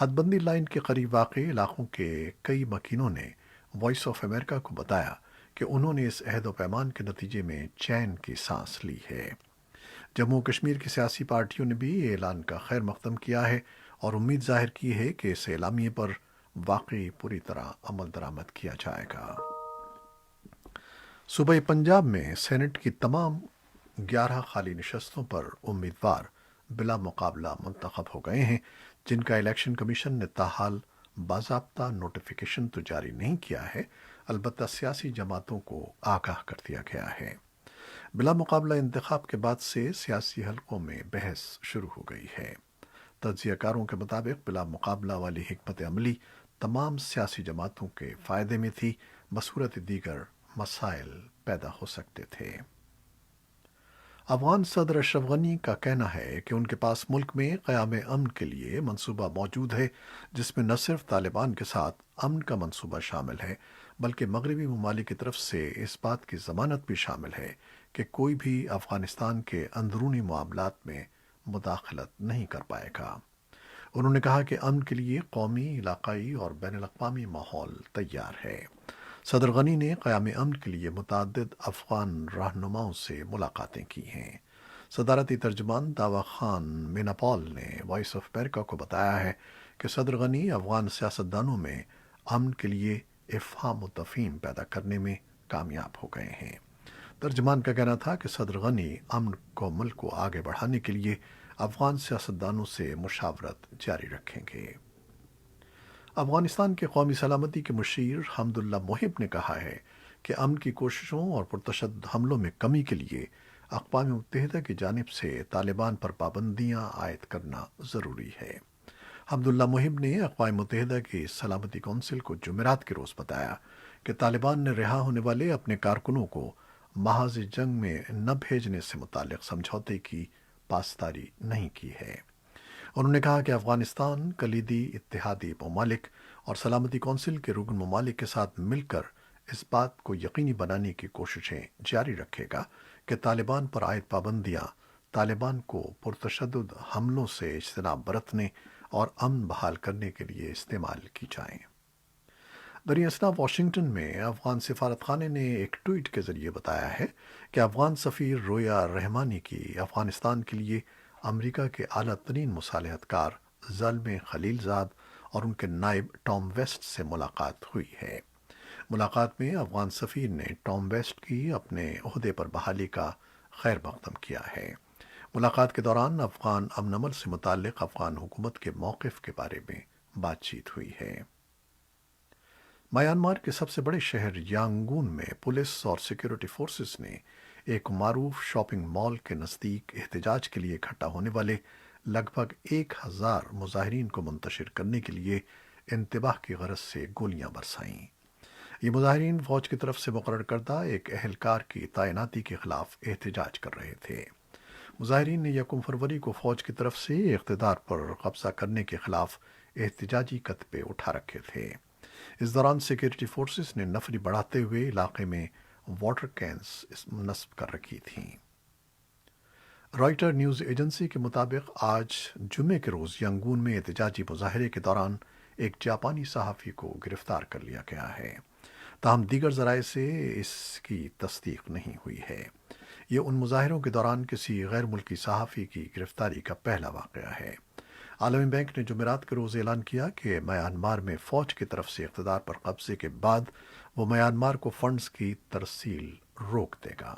حد بندی لائن کے قریب واقع علاقوں کے کئی مکینوں نے وائس آف امریکہ کو بتایا کہ انہوں نے اس عہد و پیمان کے نتیجے میں چین کی سانس لی ہے۔ جموں و کشمیر کی سیاسی پارٹیوں نے بھی اعلان کا خیر مقدم کیا ہے اور امید ظاہر کی ہے کہ اس اعلامیے پر واقعی پوری طرح عمل درآمد کیا جائے گا۔ صوبہ پنجاب میں سینٹ کی تمام 11 خالی نشستوں پر امیدوار بلا مقابلہ منتخب ہو گئے ہیں، جن کا الیکشن کمیشن نے تاحال باضابطہ نوٹیفیکیشن تو جاری نہیں کیا ہے، البتہ سیاسی جماعتوں کو آگاہ کر دیا گیا ہے۔ بلا مقابلہ انتخاب کے بعد سے سیاسی حلقوں میں بحث شروع ہو گئی ہے۔ تجزیہ کاروں کے مطابق بلا مقابلہ والی حکمت عملی تمام سیاسی جماعتوں کے فائدے میں تھی، بصورت دیگر مسائل پیدا ہو سکتے تھے۔ افغان صدر اشرف غنی کا کہنا ہے کہ ان کے پاس ملک میں قیام امن کے لیے منصوبہ موجود ہے، جس میں نہ صرف طالبان کے ساتھ امن کا منصوبہ شامل ہے بلکہ مغربی ممالک کی طرف سے اس بات کی ضمانت بھی شامل ہے کہ کوئی بھی افغانستان کے اندرونی معاملات میں مداخلت نہیں کر پائے گا۔ انہوں نے کہا کہ امن کے لیے قومی، علاقائی اور بین الاقوامی ماحول تیار ہے۔ صدر غنی نے قیام امن کے لیے متعدد افغان رہنماؤں سے ملاقاتیں کی ہیں۔ صدارتی ترجمان داوا خان میناپال نے وائس آف امریکہ کو بتایا ہے کہ صدر غنی افغان سیاستدانوں میں امن کے لیے افہام و تفہیم پیدا کرنے میں کامیاب ہو گئے ہیں۔ ترجمان کا کہنا تھا کہ صدر غنی امن کو ملک کو آگے بڑھانے کے لیے افغان سیاستدانوں سے مشاورت جاری رکھیں گے۔ افغانستان کے قومی سلامتی کے مشیر حمداللہ محب نے کہا ہے کہ امن کی کوششوں اور پرتشدد حملوں میں کمی کے لیے اقوام متحدہ کی جانب سے طالبان پر پابندیاں عائد کرنا ضروری ہے۔ حمداللہ محب نے اقوام متحدہ کی سلامتی کونسل کو جمعرات کے روز بتایا کہ طالبان نے رہا ہونے والے اپنے کارکنوں کو محاذ جنگ میں نہ بھیجنے سے متعلق سمجھوتے کی پاسداری نہیں کی ہے۔ انہوں نے کہا کہ افغانستان کلیدی اتحادی ممالک اور سلامتی کونسل کے رکن ممالک کے ساتھ مل کر اس بات کو یقینی بنانے کی کوششیں جاری رکھے گا کہ طالبان پر عائد پابندیاں طالبان کو پرتشدد حملوں سے اجتناب برتنے اور امن بحال کرنے کے لیے استعمال کی جائیں۔ دریں اثنا واشنگٹن میں افغان سفارت خانے نے ایک ٹویٹ کے ذریعے بتایا ہے کہ افغان سفیر رویا رحمانی کی افغانستان کے لیے امریکہ کے اعلیٰ ترین مصالحت کار زلم خلیل زاد اور ان کے نائب ٹام ویسٹ سے ملاقات ہوئی ہے۔ ملاقات میں افغان سفیر نے ٹام ویسٹ کی اپنے عہدے پر بحالی کا خیر مقدم کیا ہے۔ ملاقات کے دوران افغان امن عمل سے متعلق افغان حکومت کے موقف کے بارے میں بات چیت ہوئی ہے۔ میانمار کے سب سے بڑے شہر یانگون میں پولیس اور سیکیورٹی فورسز نے ایک معروف شاپنگ مال کے نزدیک احتجاج کے لیے اکٹھا ہونے والے لگ بھگ 1000 مظاہرین کو منتشر کرنے کے لیے انتباہ کی غرض سے گولیاں برسائیں۔ یہ مظاہرین فوج کی طرف سے مقرر کردہ ایک اہلکار کی تعیناتی کے خلاف احتجاج کر رہے تھے۔ مظاہرین نے 1 فروری کو فوج کی طرف سے اقتدار پر قبضہ کرنے کے خلاف احتجاجی کتبے اٹھا رکھے تھے۔ اس دوران سیکیورٹی فورسز نے نفری بڑھاتے ہوئے علاقے میں واٹر کینز نصب کر رکھی تھیں۔ رائٹر نیوز ایجنسی کے مطابق آج جمعے کے روز ینگون میں احتجاجی مظاہرے کے دوران ایک جاپانی صحافی کو گرفتار کر لیا گیا ہے، تاہم دیگر ذرائع سے اس کی تصدیق نہیں ہوئی ہے۔ یہ ان مظاہروں کے دوران کسی غیر ملکی صحافی کی گرفتاری کا پہلا واقعہ ہے۔ عالمی بینک نے جمعرات کے روز اعلان کیا کہ میانمار میں فوج کی طرف سے اقتدار پر قبضے کے بعد وہ میانمار کو فنڈز کی ترسیل روک دے گا۔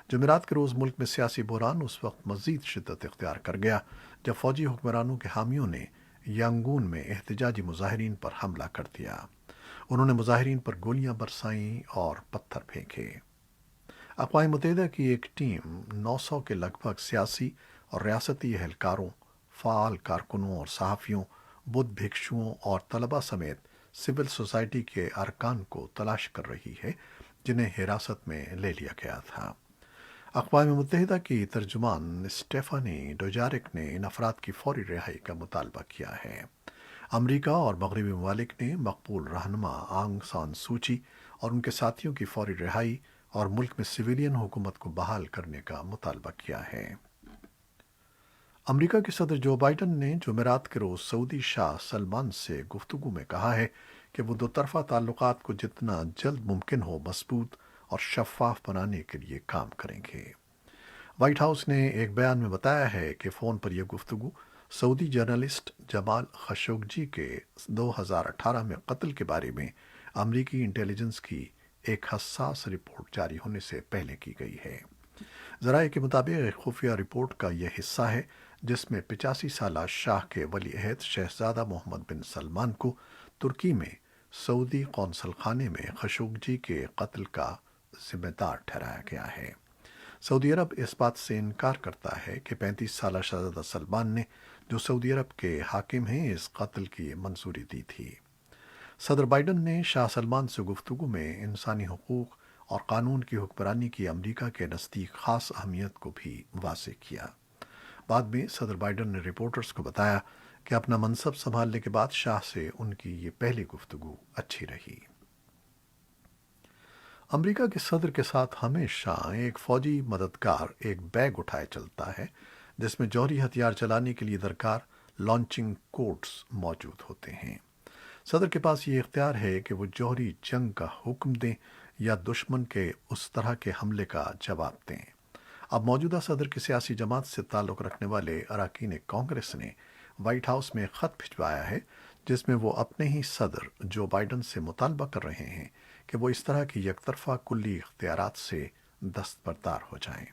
جمعرات کے روز ملک میں سیاسی بحران اس وقت مزید شدت اختیار کر گیا جب فوجی حکمرانوں کے حامیوں نے یانگون میں احتجاجی مظاہرین پر حملہ کر دیا۔ انہوں نے مظاہرین پر گولیاں برسائیں اور پتھر پھینکے۔ اقوام متحدہ کی ایک ٹیم 900 کے لگ بھگ سیاسی اور ریاستی اہلکاروں، فعال کارکنوں اور صحافیوں، بدھ بھکشوؤں اور طلباء سمیت سول سوسائٹی کے ارکان کو تلاش کر رہی ہے جنہیں حراست میں لے لیا گیا تھا۔ اقوام متحدہ کی ترجمان اسٹیفانی ڈوجارک نے ان افراد کی فوری رہائی کا مطالبہ کیا ہے۔ امریکہ اور مغربی ممالک نے مقبول رہنما آنگ سان سوچی اور ان کے ساتھیوں کی فوری رہائی اور ملک میں سویلین حکومت کو بحال کرنے کا مطالبہ کیا ہے۔ امریکہ کے صدر جو بائیڈن نے جمعرات کے روز سعودی شاہ سلمان سے گفتگو میں کہا ہے کہ وہ دو طرفہ تعلقات کو جتنا جلد ممکن ہو مضبوط اور شفاف بنانے کے لیے کام کریں گے۔ وائٹ ہاؤس نے ایک بیان میں بتایا ہے کہ فون پر یہ گفتگو سعودی جرنلسٹ جمال خشوگی کے 2018 میں قتل کے بارے میں امریکی انٹیلیجنس کی ایک حساس رپورٹ جاری ہونے سے پہلے کی گئی ہے۔ ذرائع کے مطابق ایک خفیہ رپورٹ کا یہ حصہ ہے جس میں 85 سالہ شاہ کے ولی عہد شہزادہ محمد بن سلمان کو ترکی میں سعودی قونصل خانے میں خشوگی کے قتل کا ذمہ دار ٹھہرایا گیا ہے۔ سعودی عرب اس بات سے انکار کرتا ہے کہ 35 سالہ شہزادہ سلمان نے، جو سعودی عرب کے حاکم ہیں، اس قتل کی منظوری دی تھی۔ صدر بائیڈن نے شاہ سلمان سے گفتگو میں انسانی حقوق اور قانون کی حکمرانی کی امریکہ کے نزدیک خاص اہمیت کو بھی واضح کیا۔ بعد میں صدر بائیڈن نے رپورٹرز کو بتایا کہ اپنا منصب سنبھالنے کے بعد شاہ سے ان کی یہ پہلی گفتگو اچھی رہی۔ امریکہ کے صدر کے ساتھ ہمیشہ ایک فوجی مددگار ایک بیگ اٹھائے چلتا ہے جس میں جوہری ہتھیار چلانے کے لیے درکار لانچنگ کوڈز موجود ہوتے ہیں۔ صدر کے پاس یہ اختیار ہے کہ وہ جوہری جنگ کا حکم دیں یا دشمن کے اس طرح کے حملے کا جواب دیں۔ اب موجودہ صدر کی سیاسی جماعت سے تعلق رکھنے والے اراکین کانگریس نے وائٹ ہاؤس میں خط بھجوایا ہے جس میں وہ اپنے ہی صدر جو بائیڈن سے مطالبہ کر رہے ہیں کہ وہ اس طرح کی یک طرفہ کلی اختیارات سے دستبردار ہو جائیں۔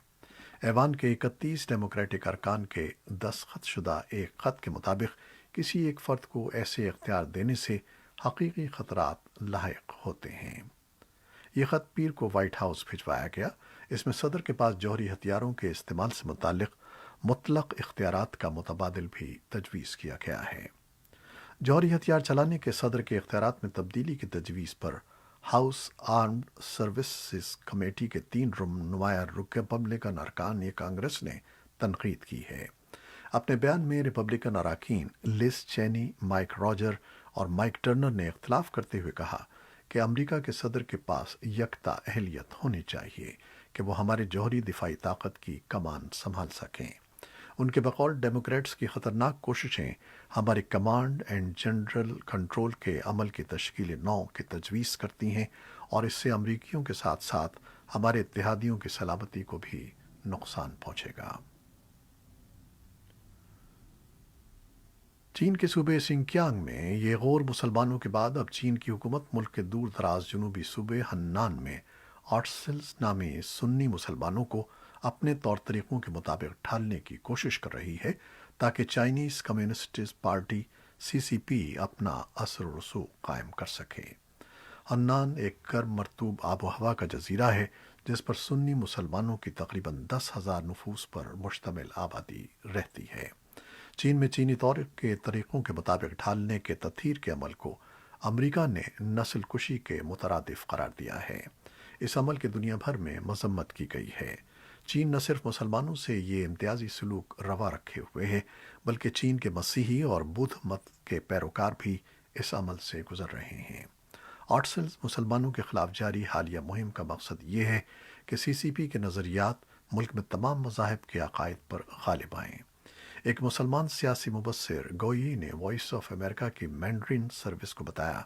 ایوان کے 31 ڈیموکریٹک ارکان کے دستخط شدہ ایک خط کے مطابق کسی ایک فرد کو ایسے اختیار دینے سے حقیقی خطرات لاحق ہوتے ہیں۔ یہ خط پیر کو وائٹ ہاؤس بھجوایا گیا۔ اس میں صدر کے پاس جوہری ہتھیاروں کے استعمال سے متعلق مطلق اختیارات کا متبادل بھی تجویز کیا گیا ہے۔ جوہری ہتھیار چلانے کے صدر کے اختیارات میں تبدیلی کی تجویز پر ہاؤس آرمڈ سروسز کمیٹی کے 3 نمایاں ریپبلکن ارکان کانگریس نے تنقید کی ہے۔ اپنے بیان میں ریپبلکن اراکین لز چینی، مائک راجر اور مائک ٹرنر نے اختلاف کرتے ہوئے کہا کہ امریکہ کے صدر کے پاس یکتا اہلیت ہونی چاہیے کہ وہ ہمارے جوہری دفاعی طاقت کی کمان سنبھال سکیں۔ ان کے بقول ڈیموکریٹس کی خطرناک کوششیں ہمارے کمانڈ اینڈ جنرل کنٹرول کے عمل کی تشکیل نو کی تجویز کرتی ہیں اور اس سے امریکیوں کے ساتھ ساتھ ہمارے اتحادیوں کی سلامتی کو بھی نقصان پہنچے گا۔ چین کے صوبے سنکیانگ میں یہ غور مسلمانوں کے بعد اب چین کی حکومت ملک کے دور دراز جنوبی صوبے ہنان میں آرٹسلز نامی سنی مسلمانوں کو اپنے طور طریقوں کے مطابق ڈھالنے کی کوشش کر رہی ہے تاکہ چائنیز کمیونسٹ پارٹی CCP اپنا اثر و رسوخ قائم کر سکے۔ ہنان ایک گرم مرطوب آب و ہوا کا جزیرہ ہے جس پر سنی مسلمانوں کی تقریباً 10,000 نفوس پر مشتمل آبادی رہتی ہے۔ چین میں چینی طور کے طریقوں کے مطابق ڈھالنے کے تطہیر کے عمل کو امریکہ نے نسل کشی کے مترادف قرار دیا ہے۔ اس عمل کی دنیا بھر میں مذمت کی گئی ہے۔ چین نہ صرف مسلمانوں سے یہ امتیازی سلوک روا رکھے ہوئے ہے بلکہ چین کے مسیحی اور بدھ مت کے پیروکار بھی اس عمل سے گزر رہے ہیں۔ آرٹسلز مسلمانوں کے خلاف جاری حالیہ مہم کا مقصد یہ ہے کہ CCP کے نظریات ملک میں تمام مذاہب کے عقائد پر غالب آئیں۔ ایک مسلمان سیاسی مبصر گوئی نے وائس آف امریکہ کی مینڈرین سروس کو بتایا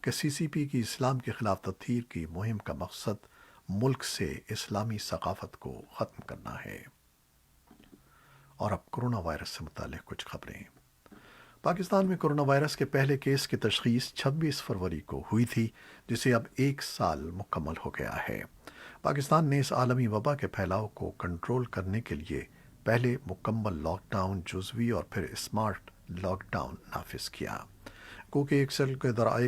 کہ CCP کی اسلام کے خلاف تطہیر کی مہم کا مقصد ملک سے اسلامی ثقافت کو ختم کرنا ہے۔ اور اب کرونا وائرس سے متعلق کچھ خبریں۔ پاکستان میں کرونا وائرس کے پہلے کیس کی تشخیص 26 فروری کو ہوئی تھی جسے اب 1 سال مکمل ہو گیا ہے۔ پاکستان نے اس عالمی وبا کے پھیلاؤ کو کنٹرول کرنے کے لیے پہلے مکمل لاک ڈاؤن جزوی اور پھر اسمارٹ لاک ڈاؤن نافذ کیا۔ کیونکہ ایک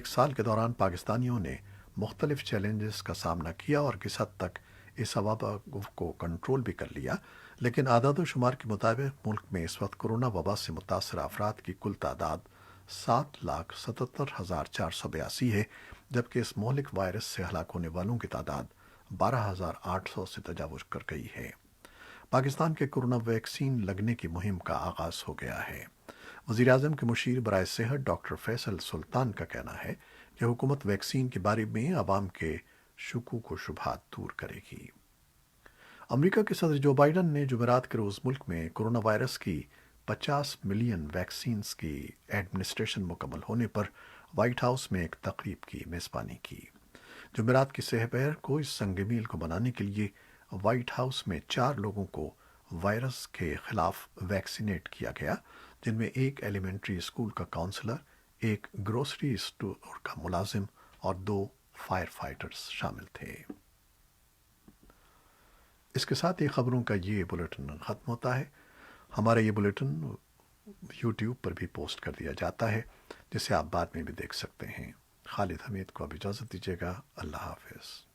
سال کے دوران پاکستانیوں نے مختلف چیلنجز کا سامنا کیا اور کس حد تک اس وبا کو کنٹرول بھی کر لیا، لیکن اعداد و شمار کے مطابق ملک میں اس وقت کرونا وبا سے متاثر افراد کی کل تعداد 7,77,482 ہے، جبکہ اس مہلک وائرس سے ہلاک ہونے والوں کی تعداد 12,800 سے تجاوز کر گئی ہے۔ پاکستان کے کورونا ویکسین لگنے کی مہم کا آغاز ہو گیا ہے۔ وزیراعظم کے مشیر برائے صحت ڈاکٹر فیصل سلطان کا کہنا ہے کہ حکومت ویکسین کے بارے میں عوام کے شکوک و شبہات دور کرے گی۔ امریکہ کے صدر جو بائیڈن نے جمعرات کے روز ملک میں کرونا وائرس کی 50 ملین ویکسینز کی ایڈمنسٹریشن مکمل ہونے پر وائٹ ہاؤس میں ایک تقریب کی میزبانی کی۔ جمعرات کی سحر کو اس سنگ میل کو منانے کے لیے وائٹ ہاؤس میں 4 لوگوں کو وائرس کے خلاف ویکسینیٹ کیا گیا، جن میں ایک ایلیمنٹری اسکول کا کاؤنسلر، ایک گروسری اسٹور کا ملازم اور 2 فائر فائٹرز شامل تھے۔ اس کے ساتھ ہی خبروں کا یہ بلیٹن ختم ہوتا ہے۔ ہمارا یہ بلیٹن یوٹیوب پر بھی پوسٹ کر دیا جاتا ہے، جسے آپ بعد میں بھی دیکھ سکتے ہیں۔ خالد حمید کو اب اجازت دیجیے گا۔ اللہ حافظ۔